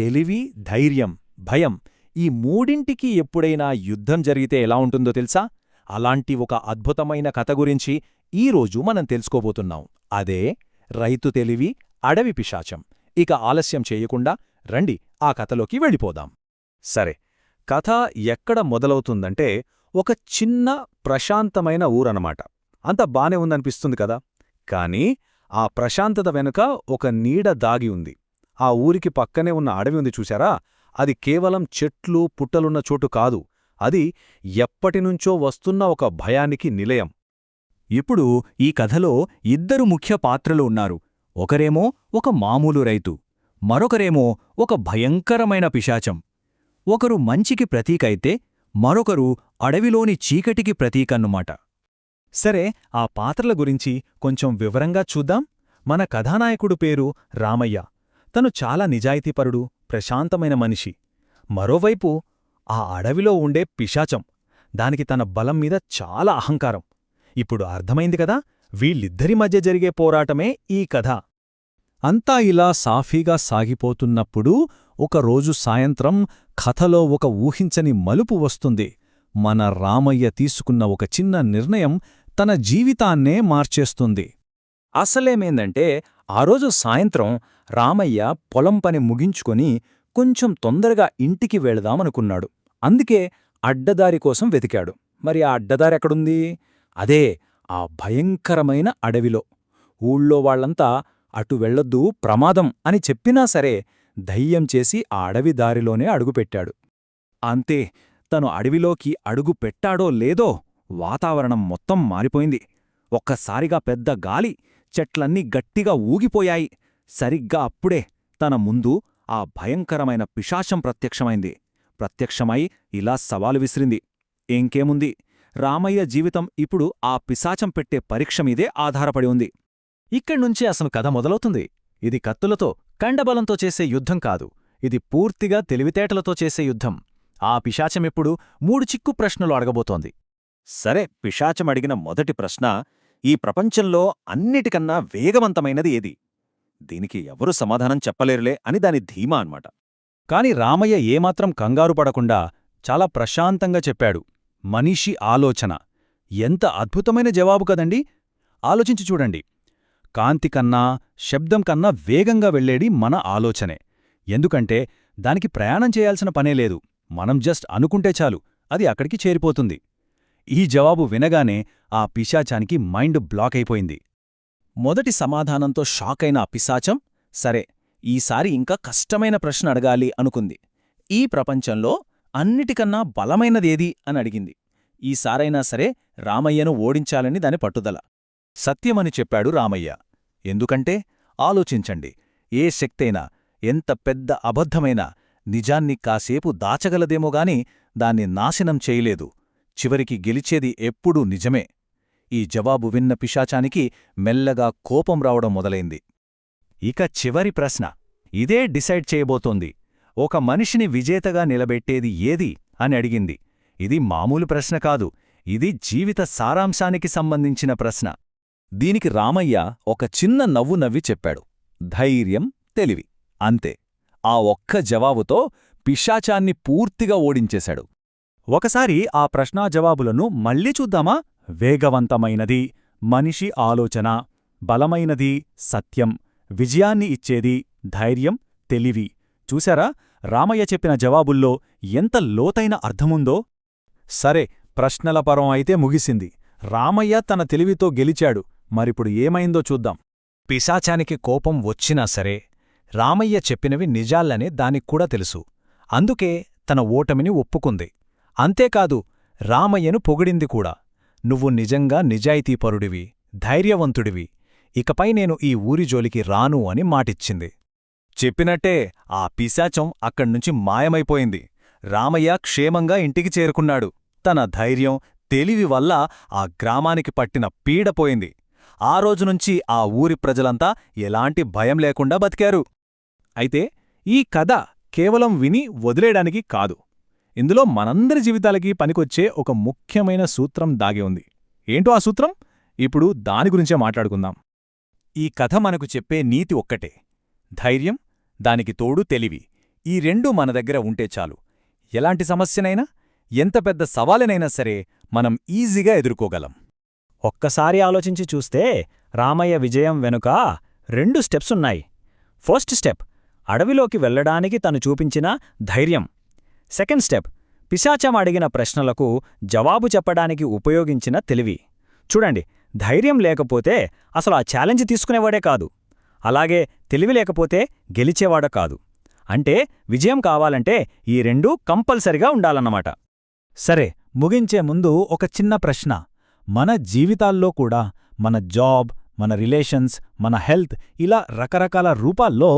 తెలివి, ధైర్యం, భయం ఈ మూడింటికి ఎప్పుడైనా యుద్ధం జరిగితే ఎలా ఉంటుందో తెలుసా? అలాంటి ఒక అద్భుతమైన కథ గురించి ఈరోజు మనం తెలుసుకోబోతున్నాం. అదే రైతు తెలివి, అడవి పిశాచం. ఇక ఆలస్యం చేయకుండా రండి ఆ కథలోకి వెళ్ళిపోదాం. సరే, కథ ఎక్కడ మొదలవుతుందంటే ఒక చిన్న ప్రశాంతమైన ఊరన్నమాట. అంత బానే ఉందనిపిస్తుంది కదా. కాని ఆ ప్రశాంతత వెనుక ఒక నీడ దాగి ఉంది. ఆ ఊరికి పక్కనే ఉన్న అడవి ఉంది చూశారా, అది కేవలం చెట్లు పుట్టలున్న చోటు కాదు. అది ఎప్పటినుంచో వస్తున్న ఒక భయానికి నిలయం. ఇప్పుడు ఈ కథలో ఇద్దరు ముఖ్య పాత్రలు ఉన్నారు. ఒకరేమో ఒక మామూలు రైతు, మరొకరేమో ఒక భయంకరమైన పిశాచం. ఒకరు మంచికి ప్రతీకైతే మరొకరు అడవిలోని చీకటికి ప్రతీకన్నమాట. సరే, ఆ పాత్రల గురించి కొంచెం వివరంగా చూద్దాం. మన కథానాయకుడు పేరు రామయ్య. తను చాలా నిజాయితీపరుడు, ప్రశాంతమైన మనిషి. మరోవైపు ఆ అడవిలో ఉండే పిశాచం. దానికి తన బలం మీద చాలా అహంకారం. ఇప్పుడు అర్థమైంది కదా, వీళ్ళిద్దరి మధ్య జరిగే పోరాటమే ఈ కథ. అంతా ఇలా సాఫీగా సాగిపోతున్నప్పుడు ఒకరోజు సాయంత్రం కథలో ఒక ఊహించని మలుపు వస్తుంది. మన రామయ్య తీసుకున్న ఒక చిన్న నిర్ణయం తన జీవితాన్నే మార్చేస్తుంది. అసలేమేందంటే ఆ రోజు సాయంత్రం రామయ్య పొలం పని ముగించుకొని కొంచెం తొందరగా ఇంటికి వెళదామనుకున్నాడు. అందుకే అడ్డదారి కోసం వెతికాడు. మరి ఆ అడ్డదారెక్కడుంది? అదే ఆ భయంకరమైన అడవిలో. ఊళ్ళో వాళ్లంతా అటు వెళ్ళొద్దు, ప్రమాదం అని చెప్పినా సరే ధైర్యం చేసి ఆ అడవి దారిలోనే అడుగుపెట్టాడు. అంతే, తను అడవిలోకి అడుగు పెట్టాడో లేదో వాతావరణం మొత్తం మారిపోయింది. ఒక్కసారిగా పెద్ద గాలి, చెట్లన్నీ గట్టిగా ఊగిపోయాయి. సరిగ్గా అప్పుడే తన ముందు ఆ భయంకరమైన పిశాచం ప్రత్యక్షమై ఇలా సవాలు విసిరింది. ఇంకేముంది, రామయ్య జీవితం ఇప్పుడు ఆ పిశాచం పెట్టే పరీక్ష మీదే ఆధారపడి ఉంది. ఇక్కడ్నుంచే అసలు కథ మొదలవుతుంది. ఇది కత్తులతో, కండబలంతో చేసే యుద్ధం కాదు. ఇది పూర్తిగా తెలివితేటలతో చేసే యుద్ధం. ఆ పిశాచమిప్పుడు 3 చిక్కు ప్రశ్నలు అడగబోతోంది. సరే, పిశాచం అడిగిన మొదటి ప్రశ్న, ఈ ప్రపంచంలో అన్నిటికన్నా వేగవంతమైనది ఏది? దీనికి ఎవరు సమాధానం చెప్పలేరులే అని దాని ధీమా అన్నమాట. కాని రామయ్య ఏమాత్రం కంగారు పడకుండా చాలా ప్రశాంతంగా చెప్పాడు. మనిషి ఆలోచన. ఎంత అద్భుతమైన జవాబు కదండి! ఆలోచించి చూడండి. కాంతికన్నా, శబ్దంకన్నా వేగంగా వెళ్లేది మన ఆలోచనే. ఎందుకంటే దానికి ప్రయాణం చేయాల్సిన పనేలేదు. మనం జస్ట్ అనుకుంటే చాలు, అది అక్కడికి చేరిపోతుంది. ఈ జవాబు వినగానే ఆ పిశాచానికి మైండ్ బ్లాక్ అయిపోయింది. మొదటి సమాధానంతో షాకైన ఆ పిశాచం, సరే, ఈసారి ఇంకా కష్టమైన ప్రశ్న అడగాలి అనుకుంది. ఈ ప్రపంచంలో అన్నిటికన్నా బలమైనదేది అని అడిగింది. ఈసారైనా సరే రామయ్యను ఓడించాలని దాని పట్టుదల. సత్యమని చెప్పాడు రామయ్య. ఎందుకంటే ఆలోచించండి, ఏ శక్తైనా, ఎంత పెద్ద అబద్ధమైనా నిజాన్ని కాసేపు దాచగలదేమోగాని దాన్ని నాశనం చేయలేదు. చివరికి గెలిచేది ఎప్పుడూ నిజమే. ఈ జవాబు విన్న పిశాచానికి మెల్లగా కోపం రావడం మొదలైంది. ఇక చివరి ప్రశ్న ఇదే డిసైడ్ చేయబోతోంది. ఒక మనిషిని విజేతగా నిలబెట్టేది ఏది అని అడిగింది. ఇది మామూలు ప్రశ్న కాదు, ఇది జీవిత సారాంశానికి సంబంధించిన ప్రశ్న. దీనికి రామయ్య ఒక చిన్న నవ్వు నవ్వి చెప్పాడు, ధైర్యం, తెలివి. అంతే. ఆ ఒక్క జవాబుతో పిశాచాన్ని పూర్తిగా ఓడించేశాడు. ఒకసారి ఆ ప్రశ్నాజవాబులను మళ్ళీ చూద్దామా? వేగవంతమైనది మనిషి ఆలోచన, బలమైనది సత్యం, విజయాన్ని ఇచ్చేది ధైర్యం, తెలివి. చూశారా, రామయ్య చెప్పిన జవాబుల్లో ఎంత లోతైన అర్థముందో? సరే, ప్రశ్నల పరం అయితే ముగిసింది. రామయ్య తన తెలివితో గెలిచాడు. మరిప్పుడు ఏమైందో చూద్దాం. పిశాచానికి కోపం వచ్చినా సరే రామయ్య చెప్పినవి నిజాలనే దానిక్కూడా తెలుసు. అందుకే తన ఓటమిని ఒప్పుకుంది. అంతేకాదు, రామయ్యను పొగిడింది కూడా. నువ్వు నిజంగా నిజాయితీపరుడివి, ధైర్యవంతుడివి. ఇకపై నేను ఈ ఊరి జోలికి రాను అని మాటిచ్చింది. చెప్పినట్టే ఆ పిశాచం అక్కడ్నుంచి మాయమైపోయింది. రామయ్య క్షేమంగా ఇంటికి చేరుకున్నాడు. తన ధైర్యం, తెలివి వల్ల ఆ గ్రామానికి పట్టిన పీడపోయింది. ఆ రోజునుంచి ఆ ఊరి ప్రజలంతా ఎలాంటి భయం లేకుండా బతికారు. అయితే ఈ కథ కేవలం విని వదిలేయడానికి కాదు. ఇందులో మనందరి జీవితాలకి పనికొచ్చే ఒక ముఖ్యమైన సూత్రం దాగి ఉంది. ఏంటో ఆ సూత్రం? ఇప్పుడు దాని గురించే మాట్లాడుకుందాం. ఈ కథ మనకు చెప్పే నీతి ఒక్కటే. ధైర్యం, దానికి తోడు తెలివి. ఈ రెండూ మన దగ్గర ఉంటే చాలు. ఎలాంటి సమస్యనైనా, ఎంత పెద్ద సవాలునైనా సరే మనం ఈజీగా ఎదుర్కోగలం. ఒక్కసారి ఆలోచించి చూస్తే రామయ్య విజయం వెనుక 2 స్టెప్సున్నాయి. ఫస్ట్ స్టెప్ అడవిలోకి వెళ్లడానికి తను చూపించిన ధైర్యం. సెకండ్ స్టెప్ పిశాచం అడిగిన ప్రశ్నలకు జవాబు చెప్పడానికి ఉపయోగించిన తెలివి. చూడండి, ధైర్యం లేకపోతే అసలు ఆ ఛాలెంజ్ తీసుకునేవాడే కాదు. అలాగే తెలివి లేకపోతే గెలిచేవాడ కాదు. అంటే విజయం కావాలంటే ఈ 2 కంపల్సరిగా ఉండాలన్నమాట. సరే, ముగించే ముందు ఒక చిన్న ప్రశ్న. మన జీవితాల్లో కూడా మన జాబ్, మన రిలేషన్స్, మన హెల్త్ ఇలా రకరకాల రూపాల్లో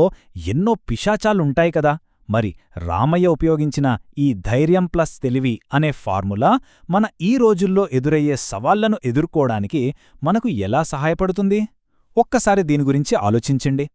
ఎన్నో పిశాచాలుంటాయి కదా. మరి రామయ్య ఉపయోగించిన ఈ ధైర్యం ప్లస్ తెలివి అనే ఫార్ములా మన ఈ రోజుల్లో ఎదురయ్యే సవాళ్లను ఎదుర్కోవడానికి మనకు ఎలా సహాయపడుతుంది? ఒక్కసారి దీని గురించి ఆలోచించండి.